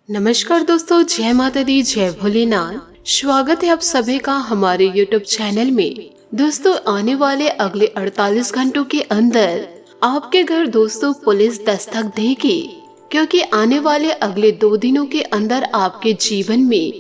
नमस्कार दोस्तों, जय माता दी, जय भोलेनाथ। स्वागत है आप सभी का हमारे YouTube चैनल में। दोस्तों, आने वाले अगले 48 घंटों के अंदर आपके घर दोस्तों पुलिस दस्तक देगी, क्योंकि आने वाले अगले 2 दिनों के अंदर आपके जीवन में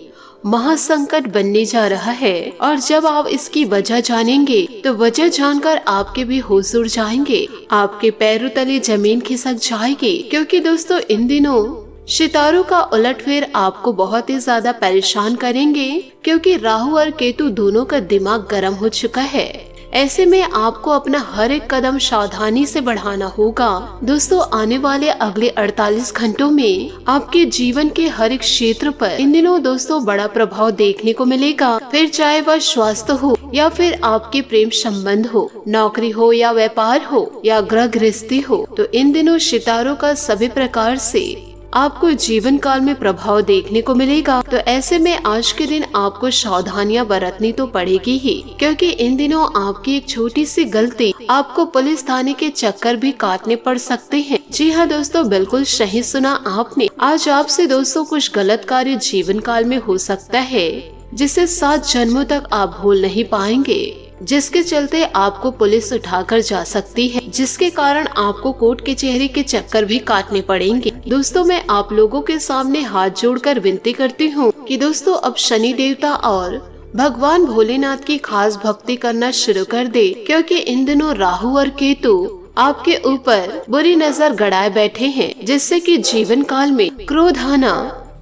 महासंकट बनने जा रहा है। और जब आप इसकी वजह जानेंगे तो वजह जानकर आपके भी होश उड़ जाएंगे, आपके पैरों तले जमीन खिसक जाएगी। क्योंकि दोस्तों, इन दिनों सितारों का उलटफेर आपको बहुत ही ज्यादा परेशान करेंगे, क्योंकि राहु और केतु दोनों का दिमाग गर्म हो चुका है। ऐसे में आपको अपना हर एक कदम सावधानी से बढ़ाना होगा। दोस्तों, आने वाले अगले 48 घंटों में आपके जीवन के हर एक क्षेत्र पर इन दिनों दोस्तों बड़ा प्रभाव देखने को मिलेगा। फिर चाहे वह स्वास्थ्य हो या फिर आपके प्रेम संबंध हो, नौकरी हो या व्यापार हो या गृह गृहस्थी हो, तो इन दिनों सितारों का सभी प्रकार से आपको जीवन काल में प्रभाव देखने को मिलेगा। तो ऐसे में आज के दिन आपको सावधानियां बरतनी तो पड़ेगी ही, क्योंकि इन दिनों आपकी एक छोटी सी गलती आपको पुलिस थाने के चक्कर भी काटने पड़ सकते हैं। जी हाँ दोस्तों, बिल्कुल सही सुना आपने। आज आपसे दोस्तों कुछ गलत कार्य जीवन काल में हो सकता है, जिसे 7 जन्मों तक आप भूल नहीं पाएंगे, जिसके चलते आपको पुलिस उठाकर जा सकती है, जिसके कारण आपको कोर्ट कचहरी के चक्कर भी काटने पड़ेंगे। दोस्तों, मैं आप लोगों के सामने हाथ जोड़कर विनती करती हूँ कि दोस्तों अब शनि देवता और भगवान भोलेनाथ की खास भक्ति करना शुरू कर दे, क्योंकि इन दिनों राहु और केतु आपके ऊपर बुरी नजर गड़ाए बैठे हैं, जिससे कि जीवन काल में क्रोध आना,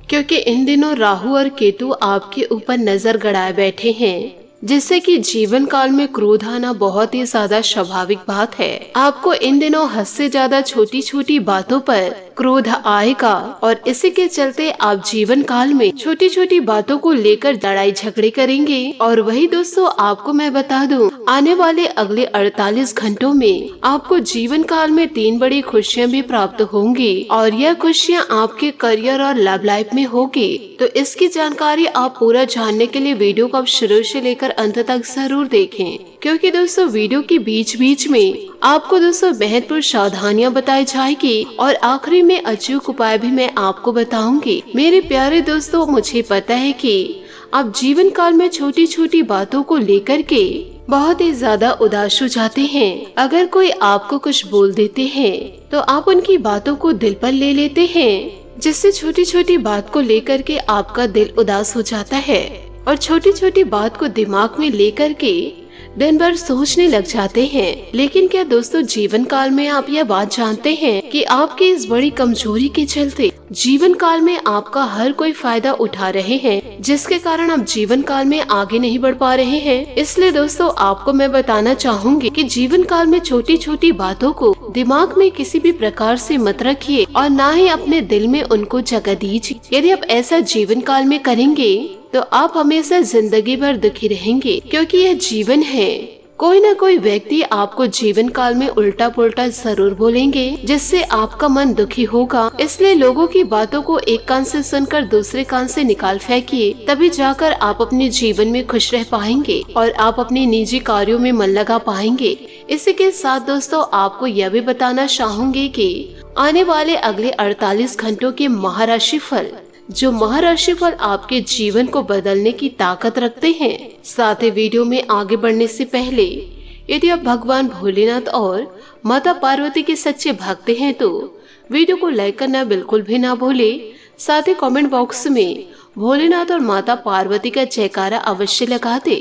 क्योंकि इन दिनों राहु और केतु आपके ऊपर नजर गड़ाए बैठे हैं, जिससे कि जीवन काल में क्रोध आना बहुत ही ज्यादा स्वाभाविक बात है। आपको इन दिनों हद से ज्यादा छोटी छोटी बातों पर क्रोध आएगा, और इसी के चलते आप जीवन काल में छोटी छोटी बातों को लेकर लड़ाई झगड़े करेंगे। और वही दोस्तों, आपको मैं बता दूं, आने वाले अगले 48 घंटों में आपको जीवन काल में 3 बड़ी खुशियां भी प्राप्त होंगी, और यह खुशियां आपके करियर और लव लाइफ में होगी। तो इसकी जानकारी आप पूरा जानने के लिए वीडियो को आप शुरू से लेकर अंत तक जरूर देखें, क्योंकि दोस्तों वीडियो के बीच बीच में आपको दोस्तों महत्वपूर्ण सावधानियां बताई जाएगी, और आखिरी में अचूक उपाय भी मैं आपको बताऊंगी। मेरे प्यारे दोस्तों, मुझे पता है कि आप जीवन काल में छोटी छोटी बातों को लेकर के बहुत ही ज्यादा उदास हो जाते हैं। अगर कोई आपको कुछ बोल देते हैं तो आप उनकी बातों को दिल पर ले लेते हैं, जिससे छोटी छोटी बात को लेकर के आपका दिल उदास हो जाता है, और छोटी छोटी बात को दिमाग में लेकर के दिन भर सोचने लग जाते हैं। लेकिन क्या दोस्तों, जीवन काल में आप यह बात जानते हैं कि आपकी इस बड़ी कमजोरी के चलते जीवन काल में आपका हर कोई फायदा उठा रहे हैं, जिसके कारण आप जीवन काल में आगे नहीं बढ़ पा रहे हैं। इसलिए दोस्तों, आपको मैं बताना चाहूंगी कि जीवन काल में छोटी छोटी बातों को दिमाग में किसी भी प्रकार से मत रखिए, और ना ही अपने दिल में उनको जगह दीजिए। यदि आप ऐसा जीवन काल में करेंगे तो आप हमेशा जिंदगी भर दुखी रहेंगे, क्योंकि यह जीवन है। कोई न कोई व्यक्ति आपको जीवन काल में उल्टा पुल्टा जरूर बोलेंगे, जिससे आपका मन दुखी होगा। इसलिए लोगों की बातों को एक कान से सुनकर दूसरे कान से निकाल फेंकिए, तभी जाकर आप अपने जीवन में खुश रह पाएंगे और आप अपने निजी कार्यों में मन लगा पाएंगे। इसी के साथ दोस्तों, आपको यह भी बताना चाहूंगी कि आने वाले अगले 48 घंटों के महाराशि फल, जो महाराशि फल आपके जीवन को बदलने की ताकत रखते हैं। साथ ही वीडियो में आगे बढ़ने से पहले यदि आप भगवान भोलेनाथ और माता पार्वती के सच्चे भक्त हैं तो वीडियो को लाइक करना बिल्कुल भी ना भूले। साथ ही कमेंट बॉक्स में भोलेनाथ और माता पार्वती का जयकारा अवश्य लगा दे।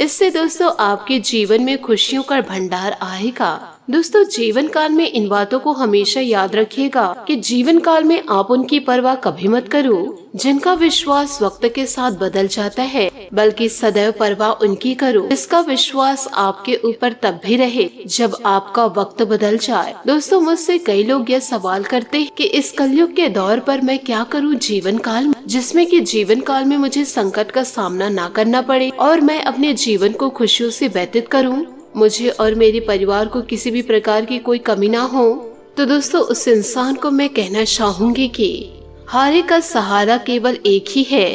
इससे दोस्तों आपके जीवन में खुशियों का भंडार आएगा। दोस्तों, जीवन काल में इन बातों को हमेशा याद रखिएगा कि जीवन काल में आप उनकी परवाह कभी मत करो जिनका विश्वास वक्त के साथ बदल जाता है, बल्कि सदैव परवाह उनकी करो जिसका विश्वास आपके ऊपर तब भी रहे जब आपका वक्त बदल जाए। दोस्तों, मुझसे कई लोग यह सवाल करते हैं कि इस कलयुग के दौर पर मैं क्या करूं जीवन काल में, जिसमें कि जीवन काल में मुझे संकट का सामना ना करना पड़े और मैं अपने जीवन को खुशियों से व्यतीत करूं, मुझे और मेरे परिवार को किसी भी प्रकार की कोई कमी ना हो। तो दोस्तों, उस इंसान को मैं कहना चाहूंगी कि हारे का सहारा केवल एक ही है,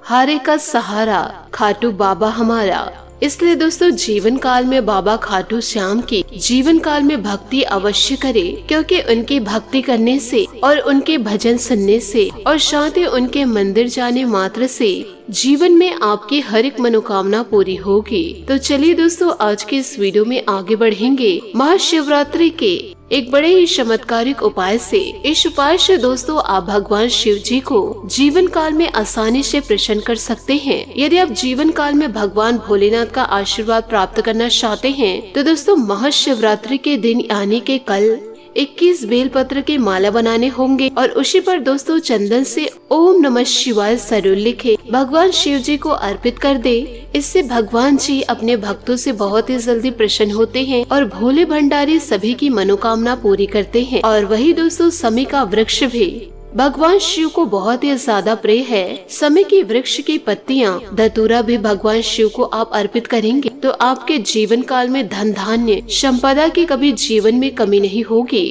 हारे का सहारा खाटू बाबा हमारा। इसलिए दोस्तों जीवन काल में बाबा खाटू श्याम की जीवन काल में भक्ति अवश्य करें, क्योंकि उनकी भक्ति करने से और उनके भजन सुनने से और साथ ही उनके मंदिर जाने मात्र से जीवन में आपकी हर एक मनोकामना पूरी होगी। तो चलिए दोस्तों आज के इस वीडियो में आगे बढ़ेंगे महाशिवरात्रि के एक बड़े ही चमत्कारिक उपाय से। इस उपाय से दोस्तों आप भगवान शिव जी को जीवन काल में आसानी से प्रसन्न कर सकते हैं। यदि आप जीवन काल में भगवान भोलेनाथ का आशीर्वाद प्राप्त करना चाहते हैं तो दोस्तों महाशिवरात्रि के दिन यानी के कल 21 बेलपत्र के माला बनाने होंगे और उसी पर दोस्तों चंदन से ओम नमः शिवाय जरूर लिखे भगवान शिव जी को अर्पित कर दे। इससे भगवान जी अपने भक्तों से बहुत ही जल्दी प्रसन्न होते हैं और भोले भंडारी सभी की मनोकामना पूरी करते हैं। और वही दोस्तों समी का वृक्ष भी भगवान शिव को बहुत ही ज्यादा प्रिय है। समी की वृक्ष की पत्तियां धतूरा भी भगवान शिव को आप अर्पित करेंगे तो आपके जीवन काल में धन धान्य संपदा की कभी जीवन में कमी नहीं होगी।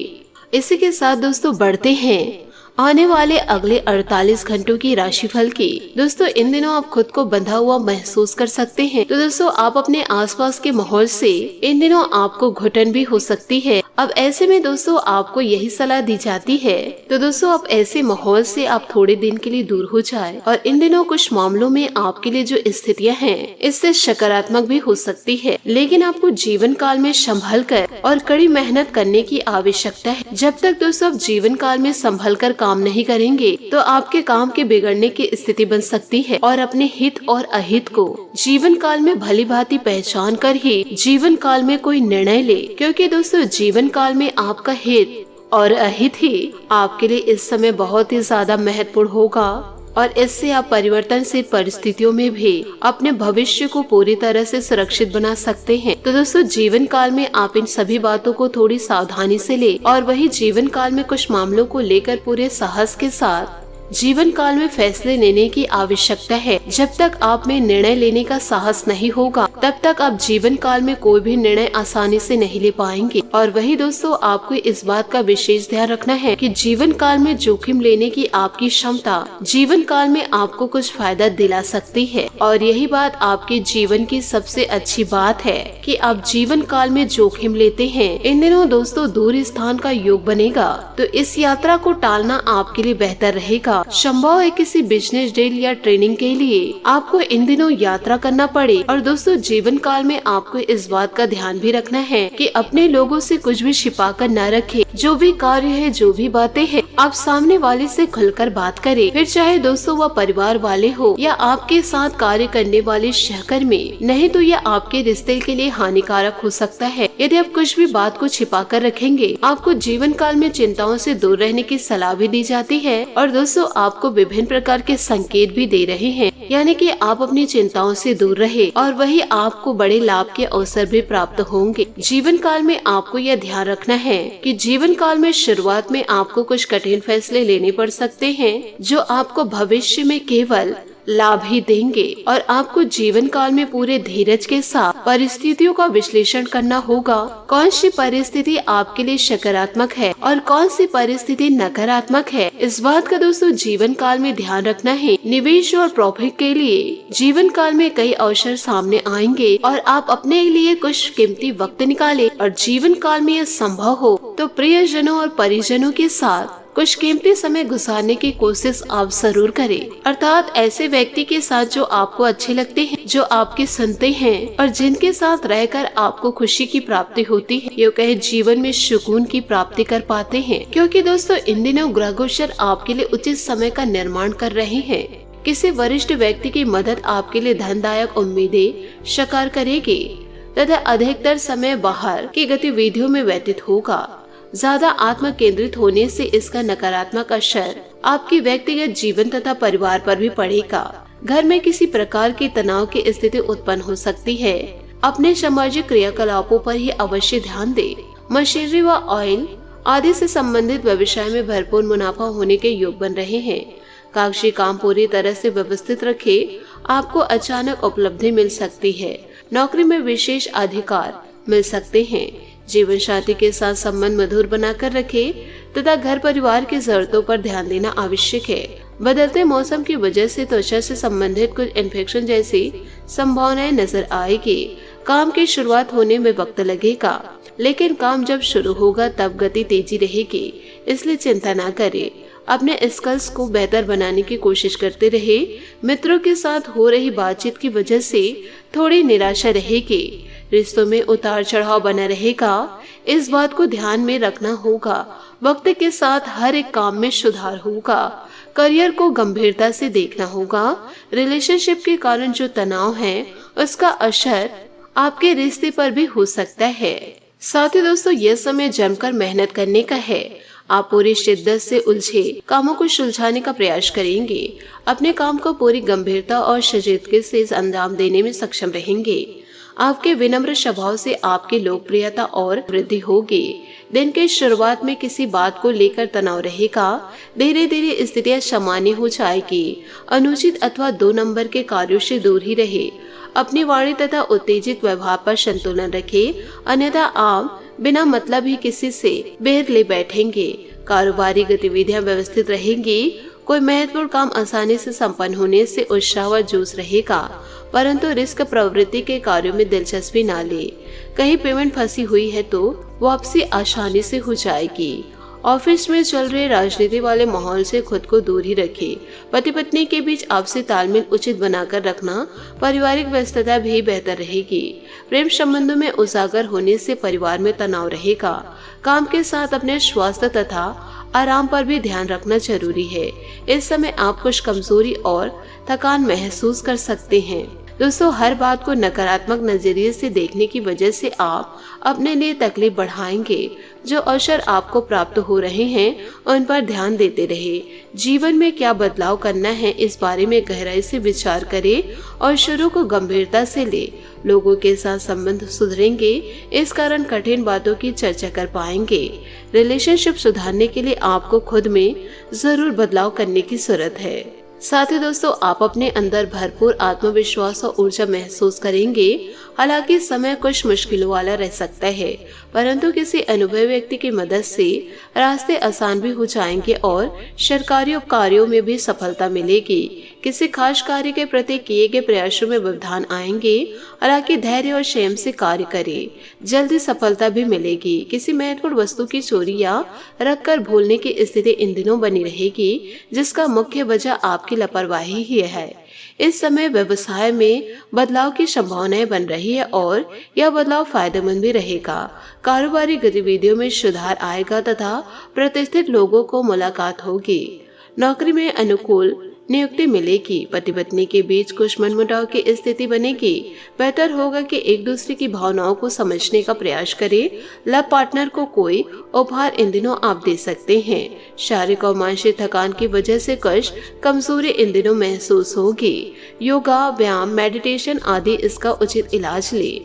इसी के साथ दोस्तों बढ़ते हैं आने वाले अगले 48 घंटों की राशिफल की। दोस्तों इन दिनों आप खुद को बंधा हुआ महसूस कर सकते हैं, तो दोस्तों आप अपने आसपास के माहौल से इन दिनों आपको घुटन भी हो सकती है। अब ऐसे में दोस्तों आपको यही सलाह दी जाती है तो दोस्तों आप ऐसे माहौल से आप थोड़े दिन के लिए दूर हो जाए। और इन दिनों कुछ मामलों में आपके लिए जो स्थितियाँ हैं इससे सकारात्मक भी हो सकती है, लेकिन आपको जीवन काल में संभल कर और कड़ी मेहनत करने की आवश्यकता है। जब तक दोस्तों आप जीवन काल में संभल कर काम नहीं करेंगे तो आपके काम के बिगड़ने की स्थिति बन सकती है। और अपने हित और अहित को जीवन काल में भली भांति पहचान कर ही जीवन काल में कोई निर्णय ले, क्योंकि दोस्तों जीवन काल में आपका हित और अहित ही आपके लिए इस समय बहुत ही ज्यादा महत्वपूर्ण होगा। और इससे आप परिवर्तनशील परिस्थितियों में भी अपने भविष्य को पूरी तरह से सुरक्षित बना सकते हैं। तो दोस्तों जीवन काल में आप इन सभी बातों को थोड़ी सावधानी से ले और वही जीवन काल में कुछ मामलों को लेकर पूरे साहस के साथ जीवन काल में फैसले लेने की आवश्यकता है। जब तक आप में निर्णय लेने का साहस नहीं होगा तब तक आप जीवन काल में कोई भी निर्णय आसानी से नहीं ले पाएंगे। और वही दोस्तों आपको इस बात का विशेष ध्यान रखना है कि जीवन काल में जोखिम लेने की आपकी क्षमता जीवन काल में आपको कुछ फायदा दिला सकती है। और यही बात आपके जीवन की सबसे अच्छी बात है कि आप जीवन काल में जोखिम लेते हैं। इन दिनों दोस्तों दूर स्थान का योग बनेगा तो इस यात्रा को टालना आपके लिए बेहतर रहेगा। संभव है किसी बिजनेस डील या ट्रेनिंग के लिए आपको इन दिनों यात्रा करना पड़े। और दोस्तों जीवन काल में आपको इस बात का ध्यान भी रखना है कि अपने लोगों से कुछ भी छिपा कर न रखे। जो भी कार्य है जो भी बातें हैं आप सामने वाले से खुलकर बात करें, फिर चाहे दोस्तों वह परिवार वाले हो या आपके साथ कार्य करने वाले सहकर्मी। नहीं तो यह आपके रिश्ते के लिए हानिकारक हो सकता है। यदि आप कुछ भी बात को छिपा कर रखेंगे आपको जीवन काल में चिंताओं से दूर रहने की सलाह भी दी जाती है। और दोस्तों आपको विभिन्न प्रकार के संकेत भी दे रहे हैं, यानी कि आप अपनी चिंताओं से दूर रहे और वही आपको बड़े लाभ के अवसर भी प्राप्त होंगे। जीवन काल में आपको यह ध्यान रखना है कि जीवन काल में शुरुआत में आपको कुछ कठिन फैसले लेने पड़ सकते हैं जो आपको भविष्य में केवल लाभ ही देंगे। और आपको जीवन काल में पूरे धीरज के साथ परिस्थितियों का विश्लेषण करना होगा। कौन सी परिस्थिति आपके लिए सकारात्मक है और कौन सी परिस्थिति नकारात्मक है, इस बात का दोस्तों जीवन काल में ध्यान रखना है। निवेश और प्रॉफिट के लिए जीवन काल में कई अवसर सामने आएंगे और आप अपने लिए कुछ कीमती वक्त निकाले। और जीवन काल में यह संभव हो तो प्रियजनों और परिजनों के साथ कुछ कीमती समय गुजारने की कोशिश आप जरूर करें, अर्थात ऐसे व्यक्ति के साथ जो आपको अच्छे लगते हैं, जो आपके सुनते हैं और जिनके साथ रहकर आपको खुशी की प्राप्ति होती है। ये कहे जीवन में सुकून की प्राप्ति कर पाते हैं, क्योंकि दोस्तों इन दिनों ग्रह गोचर आपके लिए उचित समय का निर्माण कर रहे हैं। किसी वरिष्ठ व्यक्ति की मदद आपके लिए धनदायक उम्मीदें साकार करेगी तथा अधिकतर समय बाहर की गतिविधियों में व्यतीत होगा। ज्यादा आत्म केंद्रित होने से इसका नकारात्मक असर आपके व्यक्तिगत जीवन तथा परिवार पर भी पड़ेगा। घर में किसी प्रकार की तनाव की स्थिति उत्पन्न हो सकती है। अपने सामाजिक क्रियाकलापों पर ही अवश्य ध्यान दें। मशीनरी व ऑयल आदि से संबंधित व्यवसाय में भरपूर मुनाफा होने के योग बन रहे हैं। कागजी काम पूरी तरह से व्यवस्थित रखें। आपको अचानक उपलब्धि मिल सकती है। नौकरी में विशेष अधिकार मिल सकते हैं। जीवन साथी के साथ संबंध मधुर बनाकर रखें तथा घर परिवार की जरूरतों पर ध्यान देना आवश्यक है। बदलते मौसम की वजह से त्वचा से संबंधित कुछ इन्फेक्शन जैसी संभावनाएं नजर आएगी। काम की शुरुआत होने में वक्त लगेगा, लेकिन काम जब शुरू होगा तब गति तेजी रहेगी, इसलिए चिंता ना करें। अपने स्किल्स को बेहतर बनाने की कोशिश करते रहे। मित्रों के साथ हो रही बातचीत की वजह से थोड़ी निराशा रहेगी। रिश्तों में उतार चढ़ाव बना रहेगा, इस बात को ध्यान में रखना होगा। वक्त के साथ हर एक काम में सुधार होगा। करियर को गंभीरता से देखना होगा। रिलेशनशिप के कारण जो तनाव है उसका असर आपके रिश्ते पर भी हो सकता है। साथ ही दोस्तों, यह समय जमकर मेहनत करने का है। आप पूरी शिद्दत से उलझे कामों को सुलझाने का प्रयास करेंगे। अपने काम को पूरी गंभीरता और संजीदगी से अंजाम देने में सक्षम रहेंगे। आपके विनम्र स्वभाव से आपकी लोकप्रियता और वृद्धि होगी। दिन के शुरुआत में किसी बात को लेकर तनाव रहेगा। धीरे धीरे स्थितियां सामान्य हो जाएगी। अनुचित अथवा 2 नंबर के कार्यों से दूर ही रहे। अपनी वाणी तथा उत्तेजित व्यवहार पर संतुलन रखें, अन्यथा आप बिना मतलब ही किसी से बैर ले बैठेंगे। कारोबारी गतिविधियां व्यवस्थित रहेंगी। कोई महत्वपूर्ण काम आसानी से संपन्न होने से उत्साह व जोश रहेगा, परंतु रिस्क प्रवृत्ति के कार्यों में दिलचस्पी ना ले। कहीं पेमेंट फंसी हुई है तो वापसी आसानी से हो जाएगी। ऑफिस में चल रहे राजनीति वाले माहौल से खुद को दूर ही रखें। पति पत्नी के बीच आपसी तालमेल उचित बनाकर रखना। पारिवारिक व्यस्तता भी बेहतर रहेगी। प्रेम संबंधों में उजागर होने से परिवार में तनाव रहेगा। काम के साथ अपने स्वास्थ्य तथा आराम पर भी ध्यान रखना जरूरी है। इस समय आप कुछ कमजोरी और थकान महसूस कर सकते हैं। दोस्तों, हर बात को नकारात्मक नजरिए से देखने की वजह से आप अपने लिए तकलीफ बढ़ाएंगे। जो अवसर आपको प्राप्त हो रहे हैं उन पर ध्यान देते रहे। जीवन में क्या बदलाव करना है इस बारे में गहराई से विचार करें और शुरू को गंभीरता से ले। लोगों के साथ संबंध सुधरेंगे, इस कारण कठिन बातों की चर्चा कर पाएंगे। रिलेशनशिप सुधारने के लिए आपको खुद में जरूर बदलाव करने की जरूरत है। साथ ही दोस्तों, आप अपने अंदर भरपूर आत्मविश्वास और ऊर्जा महसूस करेंगे। हालांकि समय कुछ मुश्किलों वाला रह सकता है, परंतु किसी अनुभवी व्यक्ति की मदद से रास्ते आसान भी हो जाएंगे और सरकारी कार्यों में भी सफलता मिलेगी। किसी खास कार्य के प्रति किए गए प्रयासों में व्यवधान आएंगे। हालांकि धैर्य और संयम से कार्य करें, जल्दी सफलता भी मिलेगी। किसी महत्वपूर्ण वस्तु की चोरी या रख कर भूलने की स्थिति इन दिनों बनी रहेगी, जिसका मुख्य वजह आपकी लापरवाही ही है। इस समय व्यवसाय में बदलाव की संभावनाएं बन रही है और यह बदलाव फायदेमंद भी रहेगा। कारोबारी गतिविधियों में सुधार आएगा तथा प्रतिष्ठित लोगों को मुलाकात होगी। नौकरी में अनुकूल नियुक्ति मिलेगी। पति पत्नी के बीच कुछ मनमुटाव की स्थिति बनेगी। बेहतर होगा कि एक दूसरे की भावनाओं को समझने का प्रयास करें। लव पार्टनर को कोई उपहार इन दिनों आप दे सकते हैं। शारीरिक और मानसिक थकान की वजह से कुछ कमजोरी इन दिनों महसूस होगी। योगा, व्यायाम, मेडिटेशन आदि इसका उचित इलाज ले।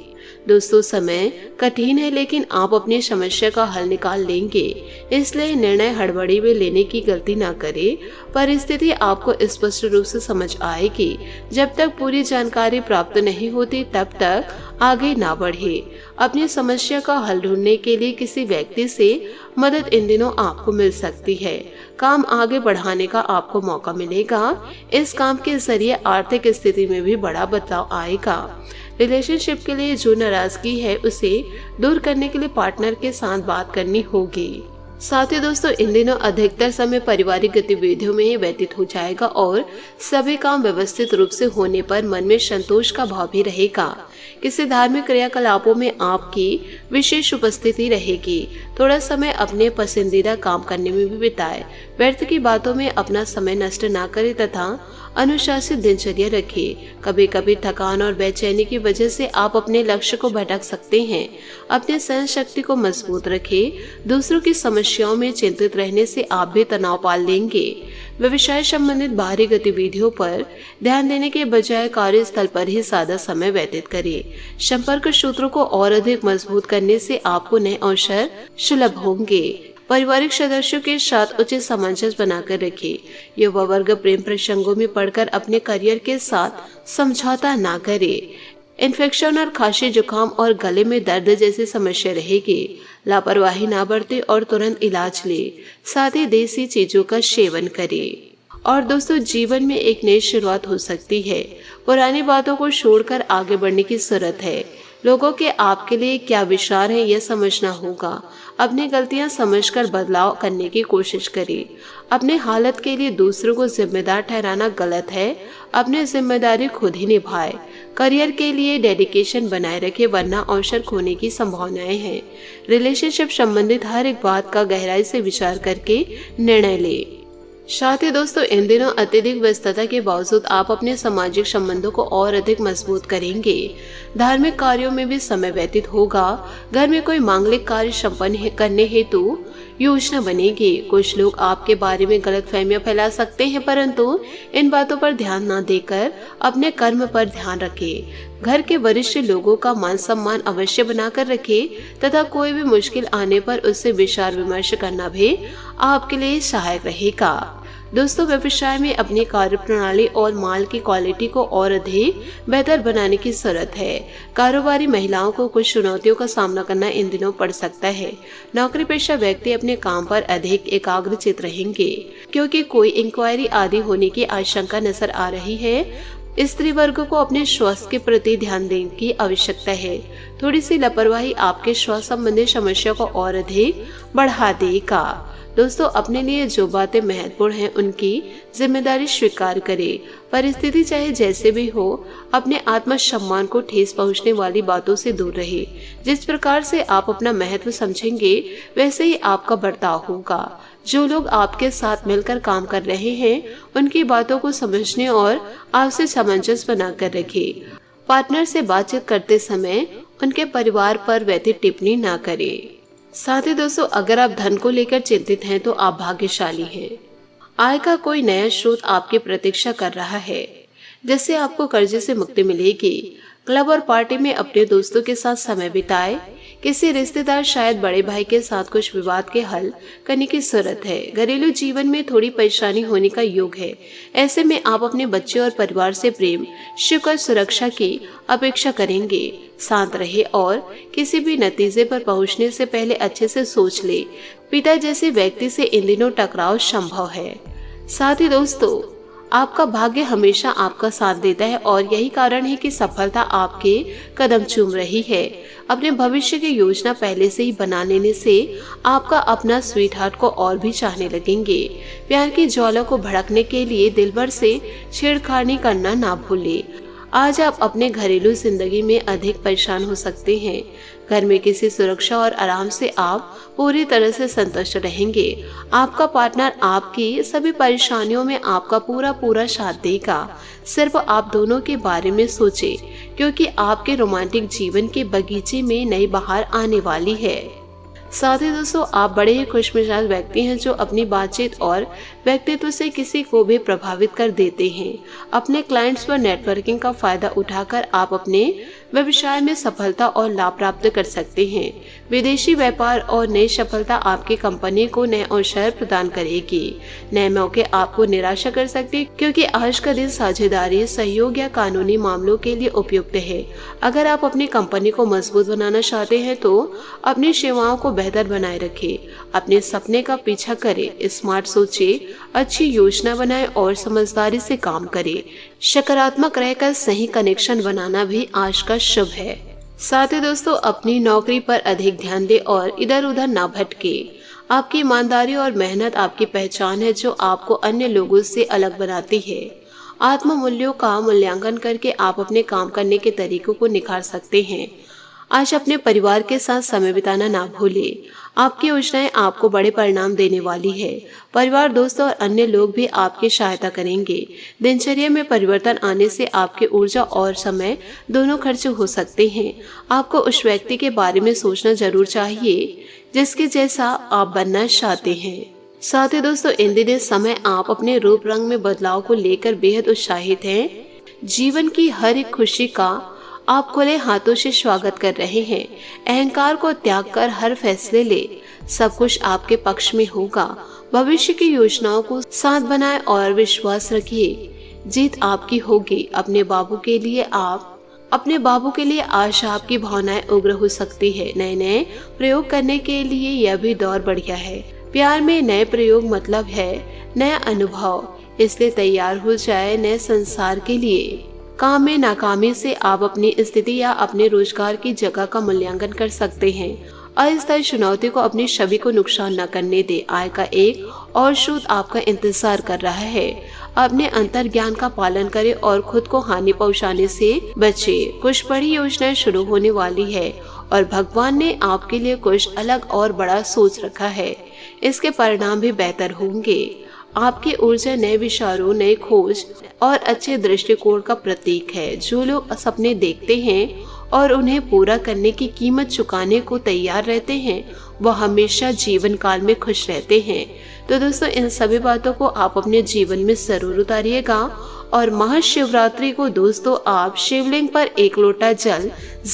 दोस्तों, समय कठिन है, लेकिन आप अपनी समस्या का हल निकाल लेंगे। इसलिए निर्णय हड़बड़ी में लेने की गलती ना करें। परिस्थिति आपको स्पष्ट रूप से समझ आएगी। जब तक पूरी जानकारी प्राप्त नहीं होती तब तक आगे ना बढ़े। अपनी समस्या का हल ढूंढने के लिए किसी व्यक्ति से मदद इन दिनों आपको मिल सकती है। काम आगे बढ़ाने का आपको मौका मिलेगा। इस काम के जरिए आर्थिक स्थिति में भी बड़ा बदलाव आएगा। रिलेशनशिप के लिए जो नाराजगी है उसे दूर करने के लिए पार्टनर के साथ बात करनी होगी। साथ ही दोस्तों, इन दिनों अधिकतर समय पारिवारिक गतिविधियों में ही व्यतीत हो जाएगा और सभी काम व्यवस्थित रूप से होने पर मन में संतोष का भाव भी रहेगा। किसी धार्मिक क्रियाकलापों में आपकी विशेष उपस्थिति रहेगी। थोड़ा समय अपने पसंदीदा काम करने में भी बिताएं। व्यर्थ की बातों में अपना समय नष्ट ना करें तथा अनुशासित दिनचर्या रखें। कभी कभी थकान और बेचैनी की वजह से आप अपने लक्ष्य को भटक सकते हैं। अपने सहन शक्ति को मजबूत रखें। दूसरों की समस्याओं में चिंतित रहने से आप भी तनाव पाल लेंगे। व्यवसाय संबंधित बाहरी गतिविधियों पर ध्यान देने के बजाय कार्यस्थल पर ही ज्यादा समय व्यतीत करें। संपर्क सूत्रों को और अधिक मजबूत करने से आपको नए अवसर सुलभ होंगे। पारिवारिक सदस्यों के साथ उचित सामंजस्य बनाकर रखें। युवा वर्ग प्रेम प्रसंगों में पड़कर अपने करियर के साथ समझौता ना करे। इन्फेक्शन और खांसी, जुकाम और गले में दर्द जैसी समस्या रहेगी। लापरवाही ना बरते और तुरंत इलाज ले। साथ ही देसी चीजों का सेवन करें। और दोस्तों जीवन में एक नई शुरुआत हो सकती है। पुरानी बातों को छोड़कर आगे बढ़ने की जरूरत है। लोगों के आपके लिए क्या विचार है यह समझना होगा। अपनी गलतियां समझकर बदलाव करने की कोशिश करें। अपने हालत के लिए दूसरों को जिम्मेदार ठहराना गलत है। अपनी जिम्मेदारी खुद ही निभाए। करियर के लिए डेडिकेशन बनाए रखें, वरना अवसर खोने की संभावनाएं हैं। रिलेशनशिप संबंधित हर एक बात का गहराई से विचार करके निर्णय लें। साथ ही दोस्तों इन दिनों अत्यधिक व्यस्तता के बावजूद आप अपने सामाजिक संबंधों को और अधिक मजबूत करेंगे। धार्मिक कार्यों में भी समय व्यतीत होगा। घर में कोई मांगलिक कार्य संपन्न करने हेतु योजना बनेगी। कुछ लोग आपके बारे में गलतफहमियां फैला सकते हैं, परंतु इन बातों पर ध्यान न देकर अपने कर्म पर ध्यान रखें। घर के वरिष्ठ लोगों का मान सम्मान अवश्य बनाकर रखें तथा कोई भी मुश्किल आने पर उससे विचार विमर्श करना भी आपके लिए सहायक रहेगा। दोस्तों व्यवसाय में अपनी कार्य प्रणाली और माल की क्वालिटी को और अधिक बेहतर बनाने की जरूरत है। कारोबारी महिलाओं को कुछ चुनौतियों का सामना करना इन दिनों पड़ सकता है। नौकरी पेशा व्यक्ति अपने काम पर अधिक एकाग्रचित रहेंगे, क्योंकि कोई इंक्वायरी आदि होने की आशंका नजर आ रही है। स्त्री वर्ग को अपने स्वास्थ्य के प्रति ध्यान देने की आवश्यकता है। थोड़ी सी लापरवाही आपके स्वास्थ्य संबंधी समस्या को और अधिक बढ़ा देगा। दोस्तों अपने लिए जो बातें महत्वपूर्ण हैं उनकी जिम्मेदारी स्वीकार करें। परिस्थिति चाहे जैसे भी हो, अपने आत्मसम्मान को ठेस पहुंचने वाली बातों से दूर रहे। जिस प्रकार से आप अपना महत्व समझेंगे वैसे ही आपका बर्ताव होगा। जो लोग आपके साथ मिलकर काम कर रहे हैं उनकी बातों को समझने और आपसे सामंजस्य बनाकर रखें। पार्टनर से बातचीत करते समय उनके परिवार पर व्यथित टिप्पणी न करें। साथ ही दोस्तों अगर आप धन को लेकर चिंतित हैं तो आप भाग्यशाली हैं। आय का कोई नया स्रोत आपकी प्रतीक्षा कर रहा है, जिससे आपको कर्जे से मुक्ति मिलेगी। क्लब और पार्टी में अपने दोस्तों के साथ समय बिताएं। किसी रिश्तेदार शायद बड़े भाई के साथ कुछ विवाद के हल करने की जरूरत है। घरेलू जीवन में थोड़ी परेशानी होने का योग है। ऐसे में आप अपने बच्चे और परिवार से प्रेम, सुख और सुरक्षा की अपेक्षा करेंगे। शांत रहे और किसी भी नतीजे पर पहुंचने से पहले अच्छे से सोच ले। पिता जैसे व्यक्ति से इन दिनों टकराव संभव है। साथ ही दोस्तों आपका भाग्य हमेशा आपका साथ देता है और यही कारण है कि सफलता आपके कदम चूम रही है। अपने भविष्य की योजना पहले से ही बना लेने से आपका अपना स्वीट हार्ट को और भी चाहने लगेंगे। प्यार की ज्वाला को भड़कने के लिए दिल भर से छेड़खानी करना ना भूलें। आज आप अपने घरेलू जिंदगी में अधिक परेशान हो सकते हैं। घर में किसी सुरक्षा और आराम से आप पूरी तरह से संतुष्ट रहेंगे। आपका पार्टनर आपकी सभी परेशानियों में आपका पूरा साथ देगा। सिर्फ आप दोनों के बारे में सोचें, क्योंकि आपके रोमांटिक जीवन के बगीचे में नई बहार आने वाली है। साथ ही दोस्तों आप बड़े ही खुशमिजाज व्यक्ति हैं जो अपनी बातचीत और व्यक्तित्व से किसी को भी प्रभावित कर देते हैं। अपने क्लाइंट्स पर नेटवर्किंग का फायदा उठाकर आप अपने व्यवसाय में सफलता और लाभ प्राप्त कर सकते हैं। विदेशी व्यापार और नई सफलता आपकी कंपनी को नए अवसर प्रदान करेगी। नए मौके आपको निराशा कर सकते हैं, क्योंकि आज का दिन साझेदारी, सहयोग या कानूनी मामलों के लिए उपयुक्त है। अगर आप अपनी कंपनी को मजबूत बनाना चाहते हैं तो अपनी सेवाओं को बेहतर बनाए रखें। अपने सपने का पीछा करें, स्मार्ट सोचें, अच्छी योजना बनाएं और समझदारी से काम करें। सकारात्मक रहकर सही कनेक्शन बनाना भी आज का शुभ है। साथ ही दोस्तों अपनी नौकरी पर अधिक ध्यान दें और इधर उधर ना भटके। आपकी ईमानदारी और मेहनत आपकी पहचान है, जो आपको अन्य लोगों से अलग बनाती है। आत्म मूल्यों का मूल्यांकन करके आप अपने काम करने के तरीकों को निखार सकते हैं। आज अपने परिवार के साथ समय बिताना ना भूलें। आपकी योजनाएं आपको बड़े परिणाम देने वाली है। परिवार, दोस्त और अन्य लोग भी आपकी सहायता करेंगे। दिनचर्या में परिवर्तन आने से आपकी ऊर्जा और समय दोनों खर्च हो सकते हैं। आपको उस व्यक्ति के बारे में सोचना जरूर चाहिए जिसके जैसा आप बनना चाहते हैं। साथ ही दोस्तों इन दिनों समय आप अपने रूप रंग में बदलाव को लेकर बेहद उत्साहित हैं। जीवन की हर एक खुशी का आप खुले हाथों से स्वागत कर रहे हैं। अहंकार को त्याग कर हर फैसले ले, सब कुछ आपके पक्ष में होगा। भविष्य की योजनाओं को साथ बनाएं और विश्वास रखिए, जीत आपकी होगी। अपने बाबू के लिए आज आपकी भावनाएं उग्र हो सकती है। नए प्रयोग करने के लिए यह भी दौर बढ़िया है। प्यार में नए प्रयोग मतलब है नया अनुभव। इसलिए तैयार हो जाए नए संसार के लिए। काम में नाकामी से आप अपनी स्थिति या अपने रोजगार की जगह का मूल्यांकन कर सकते हैं। अस्थायी चुनौती को अपनी छवि को नुकसान न करने दे। आय का एक और स्रोत आपका इंतजार कर रहा है। अपने अंतर ज्ञान का पालन करें और खुद को हानि पहुंचाने से बचे। कुछ बड़ी योजनाएं शुरू होने वाली है और भगवान ने आपके लिए कुछ अलग और बड़ा सोच रखा है। इसके परिणाम भी बेहतर होंगे। आपकी ऊर्जा नए विचारों, नए खोज और अच्छे दृष्टिकोण का प्रतीक है। जो लोग सपने देखते हैं और उन्हें पूरा करने की कीमत चुकाने को तैयार रहते हैं, वह हमेशा जीवन काल में खुश रहते हैं। तो दोस्तों, इन सभी बातों को आप अपने जीवन में जरूर उतारिएगा और महाशिवरात्रि को दोस्तों आप शिवलिंग पर 1 लोटा जल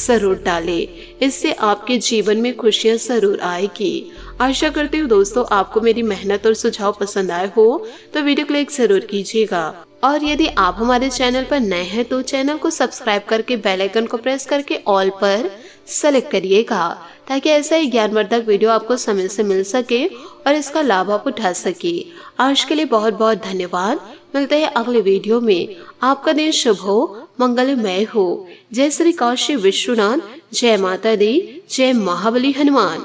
जरूर डालें। इससे आपके जीवन में खुशियां जरूर आएगी। आशा करती हूँ दोस्तों आपको मेरी मेहनत और सुझाव पसंद आए हो, तो वीडियो को लाइक जरूर कीजिएगा। और यदि आप हमारे चैनल पर नए हैं तो चैनल को सब्सक्राइब करके बेल आइकन को प्रेस करके ऑल पर सेलेक्ट करिएगा, ताकि ऐसा ही ज्ञानवर्धक वीडियो आपको समय से मिल सके और इसका लाभ आप उठा सके। आज के लिए बहुत बहुत धन्यवाद। मिलते हैं अगले वीडियो में। आपका दिन शुभ हो, मंगलमय हो। जय श्री काशी विश्वनाथ, जय माता दी, जय महाबली हनुमान।